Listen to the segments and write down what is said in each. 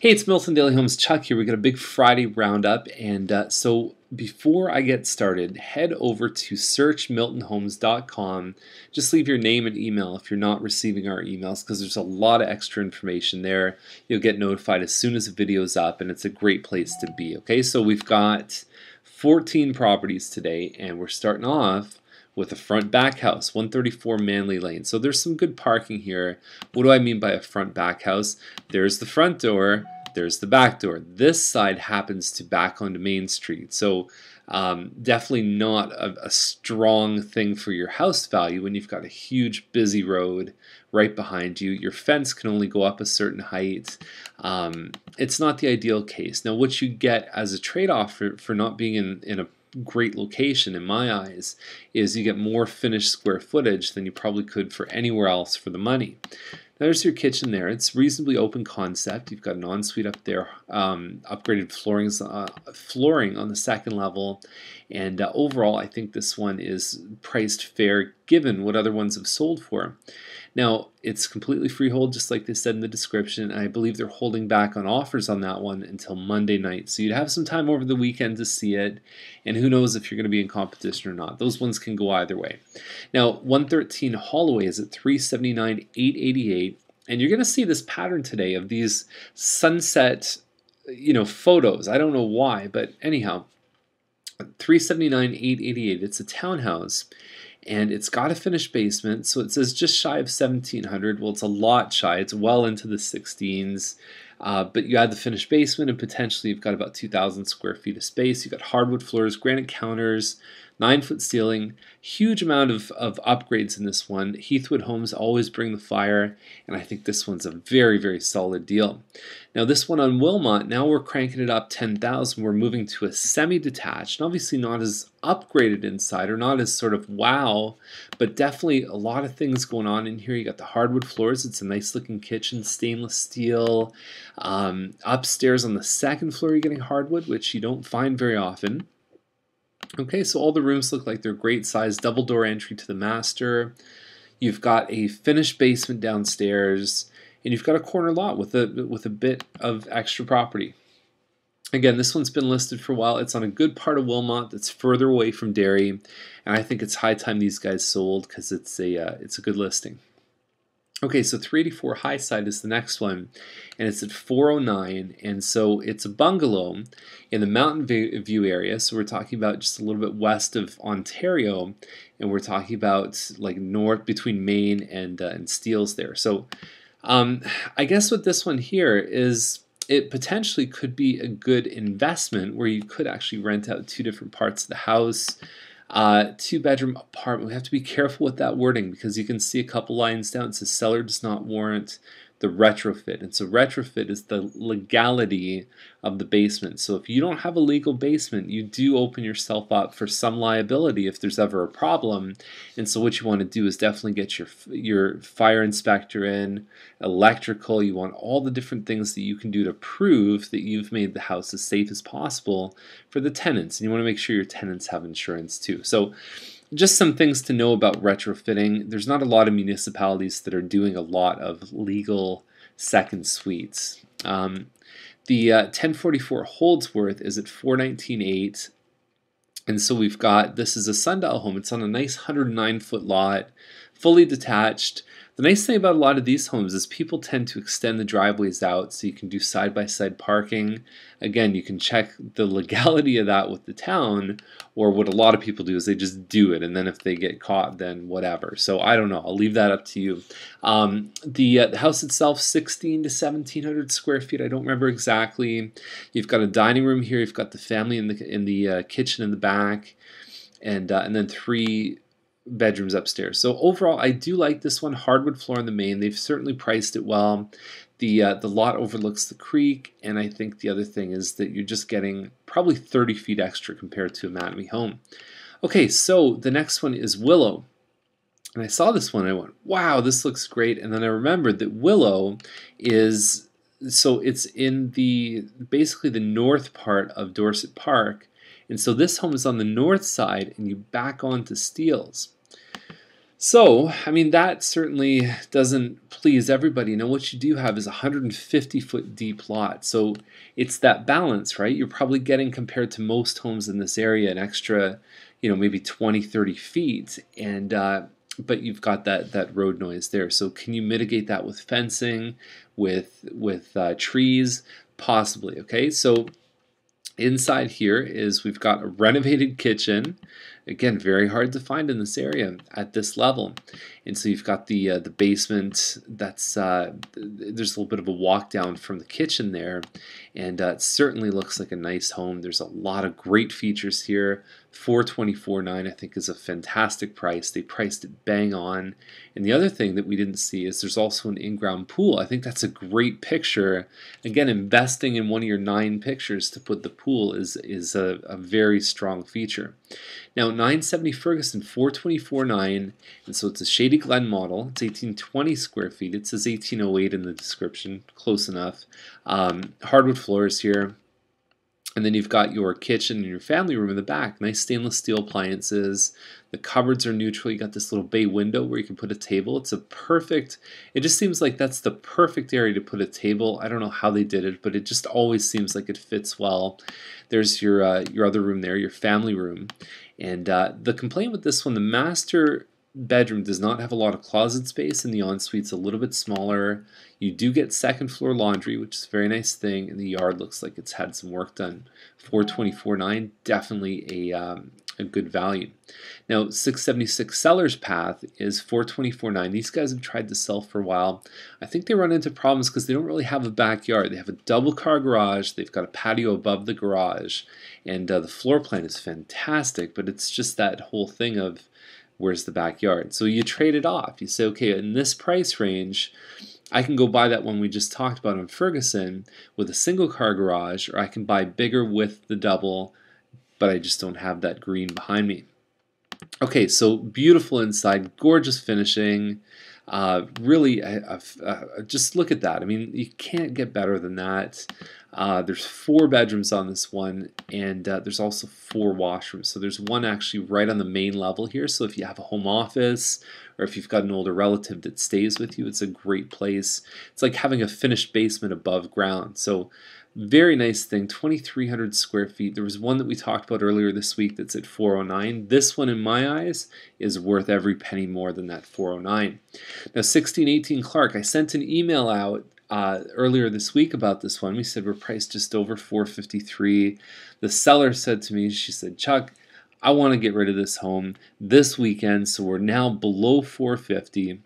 Hey, it's Milton Daily Homes Chuck here. We got a big Friday roundup, and so before I get started, head over to searchmiltonhomes.com. Just leave your name and email if you're not receiving our emails, because there's a lot of extra information there. You'll get notified as soon as the video's up, and it's a great place to be. Okay, so we've got 14 properties today, and we're starting off with a front back house, 134 Manley Lane. So there's some good parking here. What do I mean by a front back house? There's the front door, there's the back door. This side happens to back onto Main Street. So definitely not a strong thing for your house value when you've got a huge busy road right behind you. Your fence can only go up a certain height. It's not the ideal case. Now what you get as a trade-off for not being in a great location in my eyes is you get more finished square footage than you probably could for anywhere else for the money. There's your kitchen there. It's reasonably open concept. You've got an ensuite up there, upgraded flooring on the second level, and overall I think this one is priced fair given what other ones have sold for. Now it's completely freehold, just like they said in the description, and I believe they're holding back on offers on that one until Monday night. So you'd have some time over the weekend to see it, and who knows if you're going to be in competition or not. Those ones can go either way. Now 113 Holloway is at $379,888, and you're going to see this pattern today of these sunset, photos. I don't know why, but anyhow, $379,888. It's a townhouse. And it's got a finished basement, so it says just shy of $1,700. Well, it's a lot shy. It's well into the 16s. But you add the finished basement, and potentially you've got about 2,000 square feet of space. You've got hardwood floors, granite counters, 9-foot ceiling, huge amount of upgrades in this one. Heathwood Homes always bring the fire, and I think this one's a very, very solid deal. Now this one on Wilmot, now we're cranking it up 10,000. We're moving to a semi-detached, and obviously not as upgraded inside, or not as sort of wow, but definitely a lot of things going on in here. You got the hardwood floors. It's a nice looking kitchen, stainless steel. Upstairs on the second floor you're getting hardwood, which you don't find very often. Okay, so all the rooms look like they're great size, double door entry to the master. You've got a finished basement downstairs, and you've got a corner lot with a bit of extra property. Again, this one's been listed for a while. It's on a good part of Wilmot that's further away from Derry, and I think it's high time these guys sold because it's a good listing. Okay, so 384 High Side is the next one, and it's at 409, and so it's a bungalow in the Mountain View area. So we're talking about just a little bit west of Ontario, and we're talking about like north between Maine and Steeles there. So I guess with this one here is it potentially could be a good investment where you could actually rent out two different parts of the house. 2-bedroom apartment. We have to be careful with that wording because you can see a couple lines down. It says seller does not warrant the retrofit. And so retrofit is the legality of the basement. So if you don't have a legal basement, you do open yourself up for some liability if there's ever a problem. And so what you want to do is definitely get your fire inspector in, electrical. You want all the different things that you can do to prove that you've made the house as safe as possible for the tenants. And you want to make sure your tenants have insurance too. So just some things to know about retrofitting. There's not a lot of municipalities that are doing a lot of legal second suites. The 1044 Holdsworth is at 419.8, and so we've got, this is a sundial home. It's on a nice 109-foot lot, fully detached. The nice thing about a lot of these homes is people tend to extend the driveways out so you can do side-by-side parking. Again, you can check the legality of that with the town, or what a lot of people do is they just do it, and then if they get caught, then whatever. So I don't know. I'll leave that up to you. The house itself, 16 to 1,700 square feet. I don't remember exactly. You've got a dining room here. You've got the family in the kitchen in the back, and then 3 bedrooms upstairs. So overall, I do like this one. Hardwood floor in the main. They've certainly priced it well. The lot overlooks the creek, and I think the other thing is that you're just getting probably 30 feet extra compared to a Mattamy home. Okay, so the next one is Willow. And I saw this one and I went, wow, this looks great. And then I remembered that Willow is, so it's in basically the north part of Dorset Park. And so this home is on the north side, and you back onto Steeles. So, I mean, that certainly doesn't please everybody. Now, what you do have is a 150-foot deep lot. So it's that balance, right? You're probably getting, compared to most homes in this area, an extra, maybe 20, 30 feet. And but you've got that road noise there. So can you mitigate that with fencing, with trees? Possibly, okay? So inside here is we've got a renovated kitchen. Again, very hard to find in this area at this level. And so you've got the basement. That's there's a little bit of a walk down from the kitchen there, and it certainly looks like a nice home. There's a lot of great features here. $424,900 I think is a fantastic price. They priced it bang on. And the other thing that we didn't see is there's also an in-ground pool. I think that's a great picture. Again, investing in one of your 9 pictures to put the pool is a very strong feature. Now, 970 Ferguson, $424,900, and so it's a Shady Glen model. It's 1820 square feet. It says 1808 in the description, close enough. Hardwood floors here. And then you've got your kitchen and your family room in the back. Nice stainless steel appliances. The cupboards are neutral. You got this little bay window where you can put a table. It's a perfect, it just seems like that's the perfect area to put a table. I don't know how they did it, but it just always seems like it fits well. There's your other room there, your family room. And the complaint with this one, the master bedroom does not have a lot of closet space, and the ensuite's a little bit smaller. You do get second floor laundry, which is a very nice thing, and the yard looks like it's had some work done. $424,900, definitely a good value. Now, 676 Seller's Path is $424,900. These guys have tried to sell for a while. I think they run into problems because they don't really have a backyard. They have a double car garage. They've got a patio above the garage, and the floor plan is fantastic, but it's just that whole thing of where's the backyard? So you trade it off. You say, okay, in this price range, I can go buy that one we just talked about in Ferguson with a single car garage, or I can buy bigger with the double, but I just don't have that green behind me. Okay, so beautiful inside, gorgeous finishing. Really, just look at that. I mean, you can't get better than that. There's 4 bedrooms on this one, and there's also 4 washrooms. So there's one actually right on the main level here. So if you have a home office, or if you've got an older relative that stays with you, it's a great place. It's like having a finished basement above ground. So very nice thing, 2,300 square feet. There was one that we talked about earlier this week that's at $409. This one, in my eyes, is worth every penny more than that $409. Now, 1618 Clark, I sent an email out earlier this week about this one. We said we're priced just over $453. The seller said to me, she said, Chuck, I want to get rid of this home this weekend, so we're now below $450.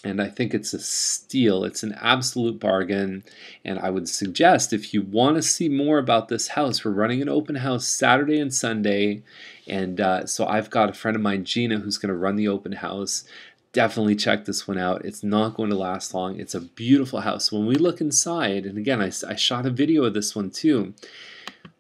And I think it's a steal. It's an absolute bargain. And I would suggest, if you want to see more about this house, we're running an open house Saturday and Sunday. And so I've got a friend of mine, Gina, who's going to run the open house. Definitely check this one out. It's not going to last long. It's a beautiful house. When we look inside, and again, I shot a video of this one too.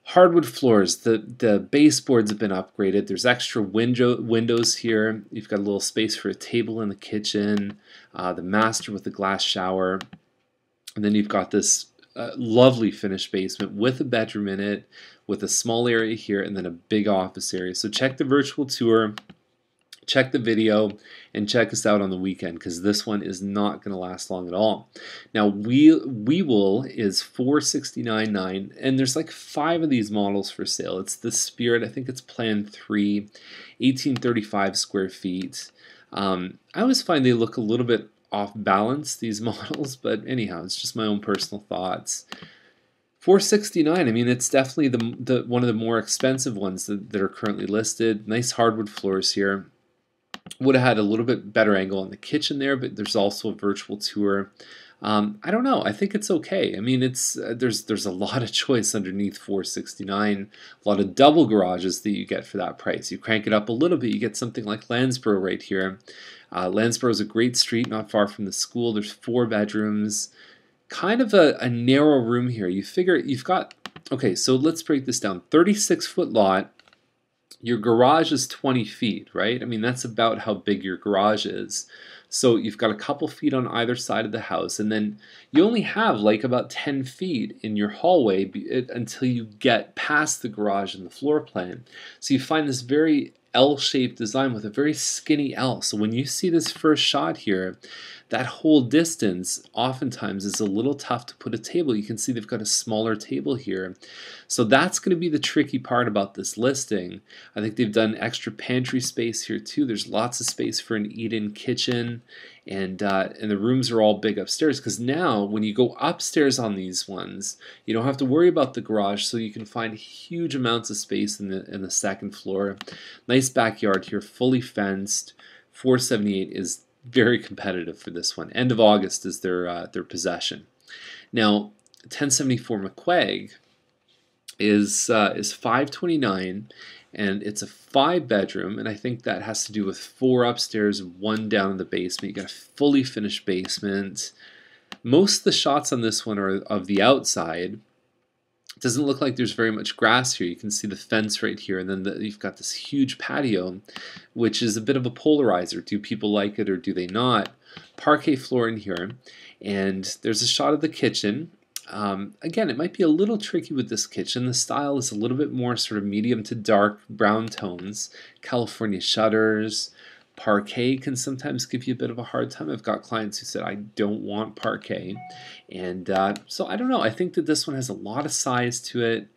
Hardwood floors, the baseboards have been upgraded. There's extra windows here. You've got a little space for a table in the kitchen, the master with the glass shower, and then you've got this lovely finished basement with a bedroom in it, with a small area here, and then a big office area. So check the virtual tour, check the video, and check us out on the weekend, because this one is not going to last long at all. Now, We Will is $469,900, and there's like 5 of these models for sale. It's the Spirit, I think it's Plan 3, 1835 square feet. I always find they look a little bit off balance, these models, but anyhow, it's just my own personal thoughts. $469,000. I mean, it's definitely the one of the more expensive ones that are currently listed. Nice hardwood floors here. Would have had a little bit better angle on the kitchen there, but there's also a virtual tour. I don't know. I think it's okay. I mean, it's there's a lot of choice underneath $469,000. A lot of double garages that you get for that price. You crank it up a little bit, you get something like Landsborough right here. Landsborough is a great street, not far from the school. There's 4 bedrooms. Kind of a narrow room here. You figure you've got, okay, so let's break this down. 36-foot lot. Your garage is 20 feet, right? I mean, that's about how big your garage is. So you've got a couple feet on either side of the house, and then you only have like about 10 feet in your hallway until you get past the garage and the floor plan. So you find this very L-shaped design with a very skinny L. So when you see this first shot here, that whole distance oftentimes is a little tough to put a table. You can see they've got a smaller table here. So that's going to be the tricky part about this listing. I think they've done extra pantry space here too. There's lots of space for an eat-in kitchen, and the rooms are all big upstairs, because now when you go upstairs on these ones, you don't have to worry about the garage, so you can find huge amounts of space in the second floor. Nice backyard here, fully fenced. 478 is very competitive for this one. End of August is their possession. Now, 1074 McQuaig is 529, and it's a 5-bedroom, and I think that has to do with 4 upstairs, 1 down in the basement. You got a fully finished basement. Most of the shots on this one are of the outside. It doesn't look like there's very much grass here. You can see the fence right here, and then you've got this huge patio, which is a bit of a polarizer. Do people like it or do they not? Parquet floor in here, and there's a shot of the kitchen. Again, it might be a little tricky with this kitchen. The style is a little bit more sort of medium to dark brown tones. California shutters. Parquet can sometimes give you a bit of a hard time. I've got clients who said, I don't want parquet. And so I don't know. I think that this one has a lot of size to it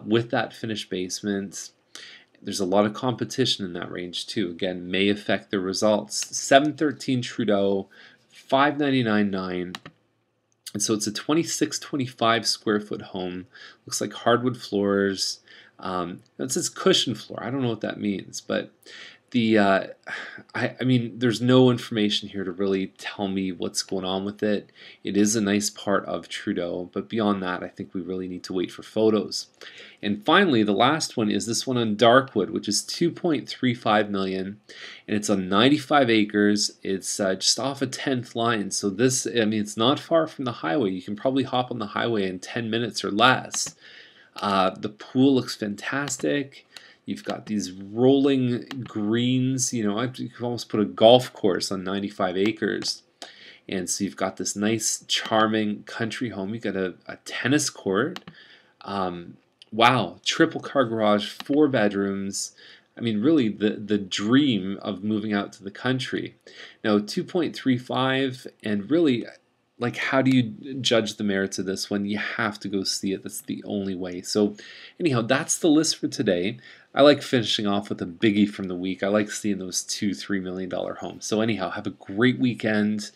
with that finished basement. There's a lot of competition in that range too. Again, may affect the results. 713 Trudeau, 599.9. And so it's a 26-25 square foot home. Looks like hardwood floors. It says cushion floor. I don't know what that means, but I mean, there's no information here to really tell me what's going on with it. It is a nice part of Trudeau, but beyond that, I think we really need to wait for photos. And finally, the last one is this one on Darkwood, which is 2.35 million, and it's on 95 acres. It's just off a 10th line, so this, I mean, it's not far from the highway. You can probably hop on the highway in 10 minutes or less. The pool looks fantastic. You've got these rolling greens, you know, you could almost put a golf course on 95 acres. And so you've got this nice, charming country home. You've got a tennis court. Wow, triple car garage, 4 bedrooms. I mean, really the dream of moving out to the country. Now, 2.35, and really, like, how do you judge the merits of this one? You have to go see it. That's the only way. So anyhow, that's the list for today. I like finishing off with a biggie from the week. I like seeing those $2-3 million homes. So anyhow, have a great weekend.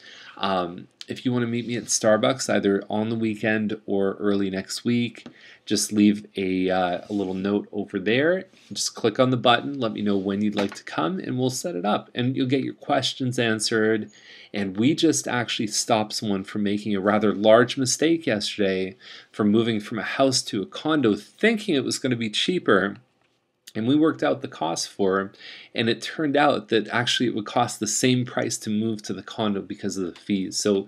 If you want to meet me at Starbucks, either on the weekend or early next week, just leave a little note over there. Just click on the button, let me know when you'd like to come, and we'll set it up. And you'll get your questions answered. And we just actually stopped someone from making a rather large mistake yesterday, from moving from a house to a condo, thinking it was going to be cheaper. And we worked out the cost for her, and it turned out that actually it would cost the same price to move to the condo because of the fees. So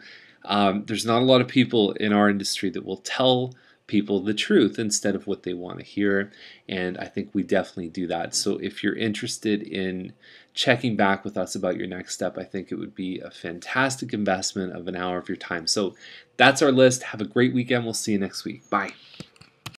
there's not a lot of people in our industry that will tell people the truth instead of what they want to hear, and I think we definitely do that. So if you're interested in checking back with us about your next step, I think it would be a fantastic investment of an hour of your time. So that's our list. Have a great weekend. We'll see you next week. Bye.